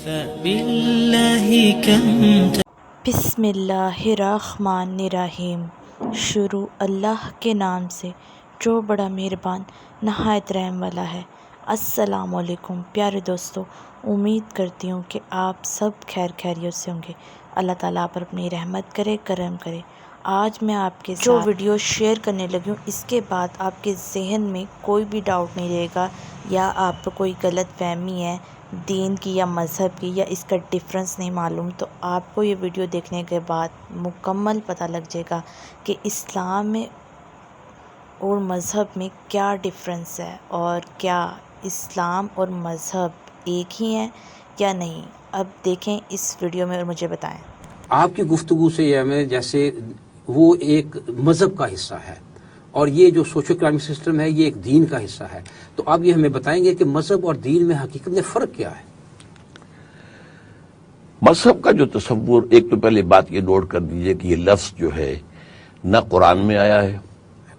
فبالله كم بسم اللہ الرحمن الرحیم۔ شروع اللہ کے نام سے جو بڑا مہربان نہایت رحم والا ہے۔ السلام علیکم پیارے دوستو، امید کرتی ہوں کہ آپ سب خیریت سے ہوں گے۔ اللہ تعالیٰ آپ پر اپنی رحمت کرے، کرم کرے۔ آج میں آپ کے جو ویڈیو شیئر کرنے لگی ہوں، اس کے بعد آپ کے ذہن میں کوئی بھی ڈاؤٹ نہیں رہے گا یا آپ کو کوئی غلط فہمی ہے دین کی یا مذہب کی، یا اس کا ڈفرنس نہیں معلوم، تو آپ کو یہ ویڈیو دیکھنے کے بعد مکمل پتہ لگ جائے گا کہ اسلام میں اور مذہب میں کیا ڈفرنس ہے، اور کیا اسلام اور مذہب ایک ہی ہیں یا نہیں۔ اب دیکھیں اس ویڈیو میں اور مجھے بتائیں۔ آپ کی گفتگو سے یہ ہمیں جیسے وہ ایک مذہب کا حصہ ہے اور یہ جو سوشو اکنامک سسٹم ہے یہ ایک دین کا حصہ ہے، تو آپ یہ ہمیں بتائیں گے کہ مذہب اور دین میں حقیقت میں فرق کیا ہے؟ مذہب کا جو تصور، ایک تو پہلے بات یہ نوٹ کر دیجئے کہ یہ لفظ جو ہے نہ قرآن میں آیا ہے،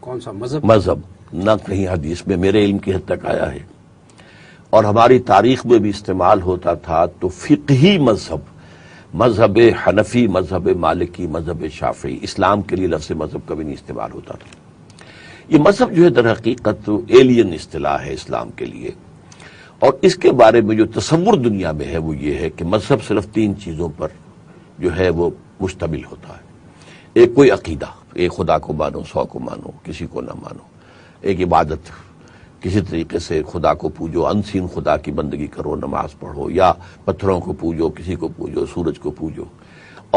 کون سا مذہب؟ مذہب نہ کہیں حدیث میں میرے علم کی حد تک آیا ہے، اور ہماری تاریخ میں بھی استعمال ہوتا تھا تو فقہی مذہب، مذہب حنفی، مذہب مالکی، مذہب شافعی، اسلام کے لیے لفظ مذہب کبھی نہیں استعمال ہوتا تھا۔ یہ مذہب جو ہے در حقیقت ایلین اصطلاح ہے اسلام کے لیے، اور اس کے بارے میں جو تصور دنیا میں ہے وہ یہ ہے کہ مذہب صرف تین چیزوں پر جو ہے وہ مشتمل ہوتا ہے۔ ایک کوئی عقیدہ، ایک خدا کو مانو، 100 کو مانو، کسی کو نہ مانو۔ ایک عبادت، کسی طریقے سے خدا کو پوجو، انسین خدا کی بندگی کرو، نماز پڑھو، یا پتھروں کو پوجو، کسی کو پوجو، سورج کو پوجو۔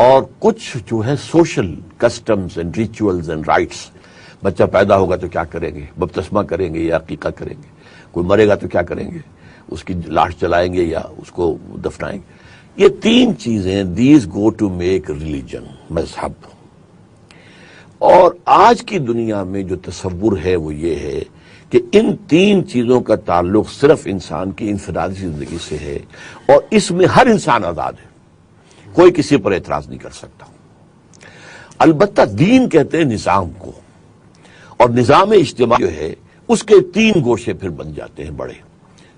اور کچھ جو ہے social customs and rituals and rights, بچہ پیدا ہوگا تو کیا کریں گے، بپتسمہ کریں گے یا عقیقہ کریں گے، کوئی مرے گا تو کیا کریں گے، اس کی لاش جلائیں گے یا اس کو دفنائیں گے۔ یہ تین چیزیں these go to make religion, مذہب۔ اور آج کی دنیا میں جو تصور ہے وہ یہ ہے کہ ان تین چیزوں کا تعلق صرف انسان کی انفرادی زندگی سے ہے، اور اس میں ہر انسان آزاد ہے، کوئی کسی پر اعتراض نہیں کر سکتا۔ البتہ دین کہتے ہیں نظام کو، اور نظام اجتماع جو ہے اس کے تین گوشے پھر بن جاتے ہیں بڑے،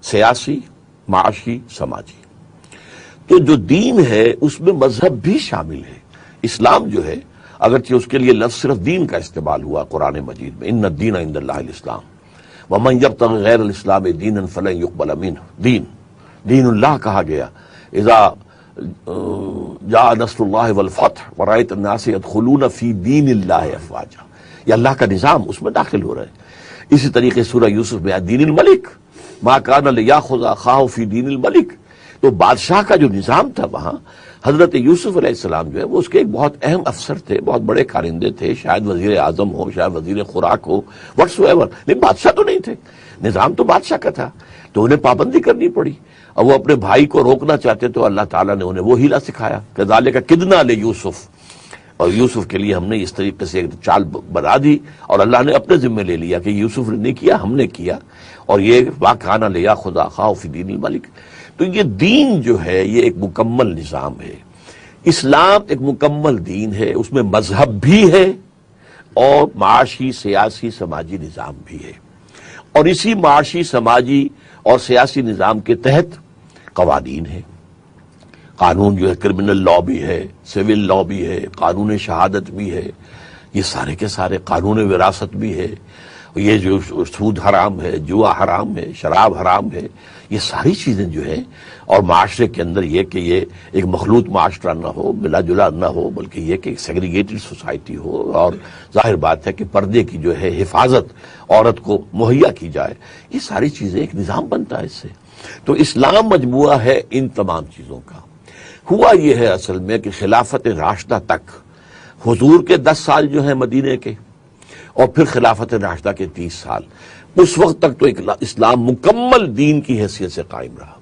سیاسی، معاشی، سماجی۔ تو جو دین ہے اس میں مذہب بھی شامل ہے۔ اسلام جو ہے، اگرچہ اس کے لیے لفظ صرف دین کا استعمال ہوا قرآن مجید میں، ان الدین عند اللہ الاسلام ومن یبتغی غیر الاسلام دینا فلن یقبل منہ، دین اللہ کہا گیا۔ اذا جاء نصر اللہ والفتح ورأیت الناس يدخلون فی دین اللہ افواجا، یہ اللہ کا نظام، اس میں داخل ہو رہے ہیں۔ اسی طریقے سورہ یوسف میں دین الملک ما کان لیاخذ اخاہ فی دین الملک، تو بادشاہ کا جو نظام تھا وہاں، حضرت یوسف علیہ السلام جو ہے وہ اس کے ایک بہت اہم افسر تھے، بہت بڑے کارندے تھے، شاید وزیر اعظم ہو، شاید وزیر خوراک ہو، وٹس ایور، لیکن بادشاہ تو نہیں تھے، نظام تو بادشاہ کا تھا، تو انہیں پابندی کرنی پڑی، اور وہ اپنے بھائی کو روکنا چاہتے تو اللہ تعالیٰ نے انہیں وہ ہیلا سکھایا، کذالک کدنا لیوسف، اور یوسف کے لیے ہم نے اس طریقے سے ایک چال بنا دی، اور اللہ نے اپنے ذمہ لے لیا کہ یوسف نے نہیں کیا، ہم نے کیا، اور یہ واقعہ لیا خدا خواہ فی دین الملک۔ تو یہ دین جو ہے یہ ایک مکمل نظام ہے، اسلام ایک مکمل دین ہے، اس میں مذہب بھی ہے اور معاشی، سیاسی، سماجی نظام بھی ہے، اور اسی معاشی، سماجی اور سیاسی نظام کے تحت قوانین ہیں۔ قانون جو ہے کرمنل لا بھی ہے، سول لا بھی ہے، قانون شہادت بھی ہے، یہ سارے کے سارے، قانون وراثت بھی ہے، یہ جو سود حرام ہے، جوا حرام ہے، شراب حرام ہے، یہ ساری چیزیں جو ہیں، اور معاشرے کے اندر یہ کہ یہ ایک مخلوط معاشرہ نہ ہو، ملا جلا نہ ہو، بلکہ یہ کہ ایک سیگریگیٹڈ سوسائٹی ہو، اور ظاہر بات ہے کہ پردے کی جو ہے حفاظت عورت کو مہیا کی جائے، یہ ساری چیزیں ایک نظام بنتا ہے اس سے۔ تو اسلام مجموعہ ہے ان تمام چیزوں کا۔ ہوا یہ ہے اصل میں کہ خلافت راشدہ تک، حضور کے 10 سال جو ہیں مدینے کے، اور پھر خلافت راشدہ کے 30 سال، اس وقت تک تو اسلام مکمل دین کی حیثیت سے قائم رہا۔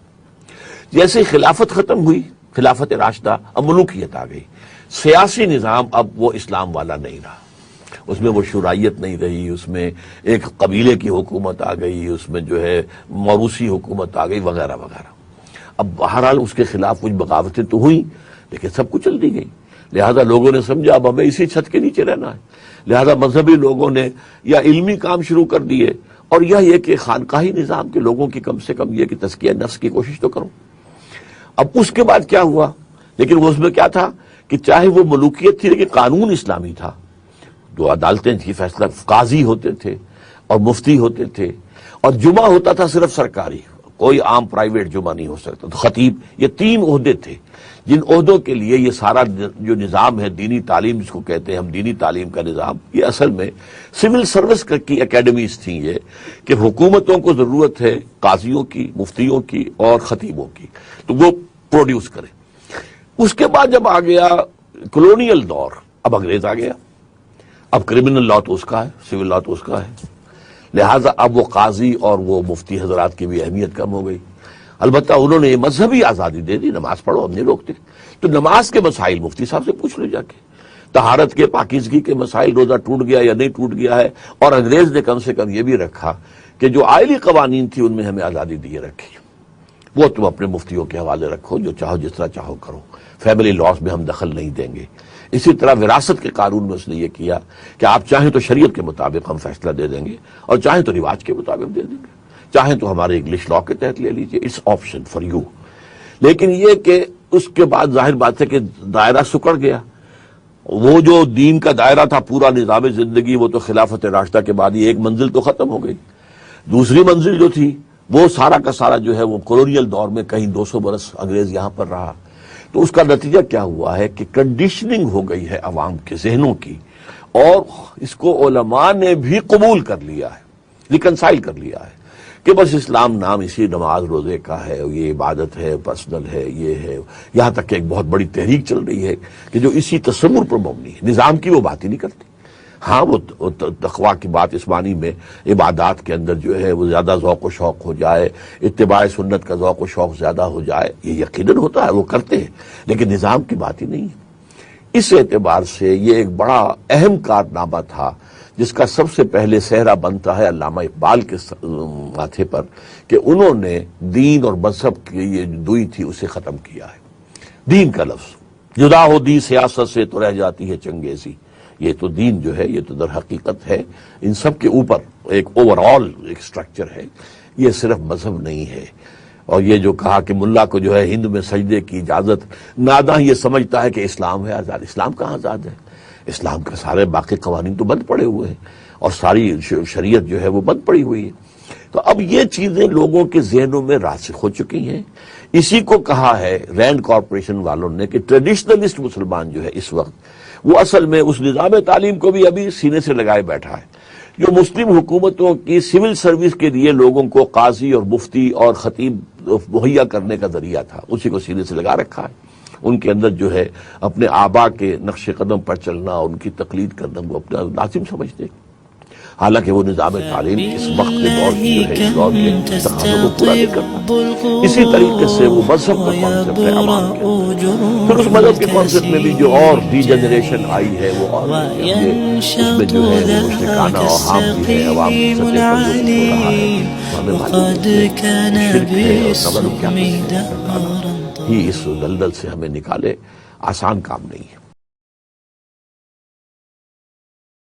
جیسے خلافت ختم ہوئی، خلافت راشدہ، اب ملوکیت آ گئی، سیاسی نظام اب وہ اسلام والا نہیں رہا، اس میں وہ شورائیت نہیں رہی، اس میں ایک قبیلے کی حکومت آ گئی، اس میں جو ہے موروثی حکومت آ گئی، وغیرہ وغیرہ۔ اب بہرحال اس کے خلاف کچھ بغاوتیں تو ہوئیں، لیکن سب کچھ چل دی گئی، لہذا لوگوں نے سمجھا اب ہمیں اسی چھت کے نیچے رہنا ہے، لہذا مذہبی لوگوں نے یا علمی کام شروع کر دیے، اور یہ کہ خانقاہی نظام کے لوگوں کی کم سے کم یہ کہ تزکیہ نفس کی کوشش تو کرو۔ اب اس کے بعد کیا ہوا؟ لیکن وہ اس میں کیا تھا کہ چاہے وہ ملوکیت تھی لیکن قانون اسلامی تھا، جو عدالتیں تھی، فیصلہ قاضی ہوتے تھے اور مفتی ہوتے تھے، اور جمعہ ہوتا تھا صرف سرکاری، کوئی عام پرائیویٹ جمعہ نہیں ہو سکتا، تو خطیب، یہ 3 عہدے تھے جن عہدوں کے لیے یہ سارا جو نظام ہے دینی تعلیم جس کو کہتے ہیں ہم، دینی تعلیم کا نظام، یہ اصل میں سول سروس کی اکیڈمیز تھیں، یہ کہ حکومتوں کو ضرورت ہے قاضیوں کی، مفتیوں کی اور خطیبوں کی، تو وہ پروڈیوس کریں۔ اس کے بعد جب آ گیا کلونیل دور، اب انگریز آ گیا، اب کرمنل لا تو اس کا ہے، سول لا تو اس کا ہے، لہٰذا اب وہ قاضی اور وہ مفتی حضرات کی بھی اہمیت کم ہو گئی۔ البتہ انہوں نے یہ مذہبی آزادی دے دی، نماز پڑھو، ہم نہیں روکتے، تو نماز کے مسائل مفتی صاحب سے پوچھ لو جا کے، طہارت کے، پاکیزگی کے مسائل، روزہ ٹوٹ گیا یا نہیں ٹوٹ گیا ہے، اور انگریز نے کم سے کم یہ بھی رکھا کہ جو آئلی قوانین تھی ان میں ہمیں آزادی دیے رکھی، وہ تم اپنے مفتیوں کے حوالے رکھو، جو چاہو جس طرح چاہو کرو، فیملی لاز میں ہم دخل نہیں دیں گے۔ اسی طرح وراثت کے قانون میں اس نے یہ کیا کہ آپ چاہیں تو شریعت کے مطابق ہم فیصلہ دے دیں گے اور چاہیں تو رواج کے مطابق دے دیں گے، چاہیں تو ہمارے انگلش لا کے تحت لے لیجئے، اٹس آپشن فار یو۔ لیکن یہ کہ اس کے بعد ظاہر بات ہے کہ دائرہ سکڑ گیا، وہ جو دین کا دائرہ تھا، پورا نظام زندگی، وہ تو خلافت راشدہ کے بعد ہی ایک منزل تو ختم ہو گئی، دوسری منزل جو تھی وہ سارا کا سارا جو ہے وہ کولونیل دور میں کہیں 200 برس انگریز یہاں پر رہا، تو اس کا نتیجہ کیا ہوا ہے کہ کنڈیشننگ ہو گئی ہے عوام کے ذہنوں کی، اور اس کو علماء نے بھی قبول کر لیا ہے، ریکنسائل کر لیا ہے کہ بس اسلام نام اسی نماز روزے کا ہے، یہ عبادت ہے، پرسنل ہے، یہ ہے، یہاں تک کہ ایک بہت بڑی تحریک چل رہی ہے کہ جو اسی تصور پر مبنی ہے، نظام کی وہ بات ہی نہیں کرتی۔ ہاں وہ تقویٰ کی بات اس معنی میں عبادات کے اندر جو ہے وہ زیادہ ذوق و شوق ہو جائے، اتباع سنت کا ذوق و شوق زیادہ ہو جائے، یہ یقیناً ہوتا ہے، وہ کرتے ہیں، لیکن نظام کی بات ہی نہیں ہے۔ اس اعتبار سے یہ ایک بڑا اہم کارنامہ تھا جس کا سب سے پہلے سہرا بنتا ہے علامہ اقبال کے ماتھے پر کہ انہوں نے دین اور مذہب کی یہ دوئی تھی اسے ختم کیا ہے۔ دین کا لفظ جدا ہو دی سیاست سے تو رہ جاتی ہے چنگیزی، یہ تو دین جو ہے یہ تو در حقیقت ہے ان سب کے اوپر ایک اوور آل ایک سٹرکچر ہے، یہ صرف مذہب نہیں ہے۔ اور یہ جو کہا کہ ملا کو جو ہے ہند میں سجدے کی اجازت، ناداں یہ سمجھتا ہے کہ اسلام ہے آزاد، اسلام کہاں آزاد ہے؟ اسلام کے سارے باقی قوانین تو بند پڑے ہوئے ہیں اور ساری شریعت جو ہے وہ بند پڑی ہوئی ہے۔ تو اب یہ چیزیں لوگوں کے ذہنوں میں راسخ ہو چکی ہیں۔ اسی کو کہا ہے رینڈ کارپوریشن والوں نے کہ ٹریڈیشنلسٹ مسلمان جو ہے اس وقت وہ اصل میں اس نظام تعلیم کو بھی ابھی سینے سے لگائے بیٹھا ہے جو مسلم حکومتوں کی سول سروس کے لیے لوگوں کو قاضی اور مفتی اور خطیب مہیا کرنے کا ذریعہ تھا، اسی کو سینے سے لگا رکھا ہے۔ ان کے اندر جو ہے اپنے آبا کے نقش قدم پر چلنا، ان کی تقلید کرنا وہ اپنا لازم سمجھتے ہیں، حالانکہ وہ نظام تعلیم اس وقت کے دور کی جو ہے اس دور کے تقاضوں کو پورا نہیں کرتا۔ اسی طریقے سے وہ مذہب کا کانسیپٹ ہے عوام کے اندر، پھر اس مذہب کے کانسیپٹ میں بھی جو اور ڈی جنریشن آئی ہے وہ اور اس میں جو ہے وہ مشرکانہ اور عام بھی ہے، عوام کی سطح پر جو ہو رہا ہے ہمیں معلوم ہے شرک ہے اور تبرک کیا ہی اس دلدل سے ہمیں نکالے، آسان کام نہیں ہے۔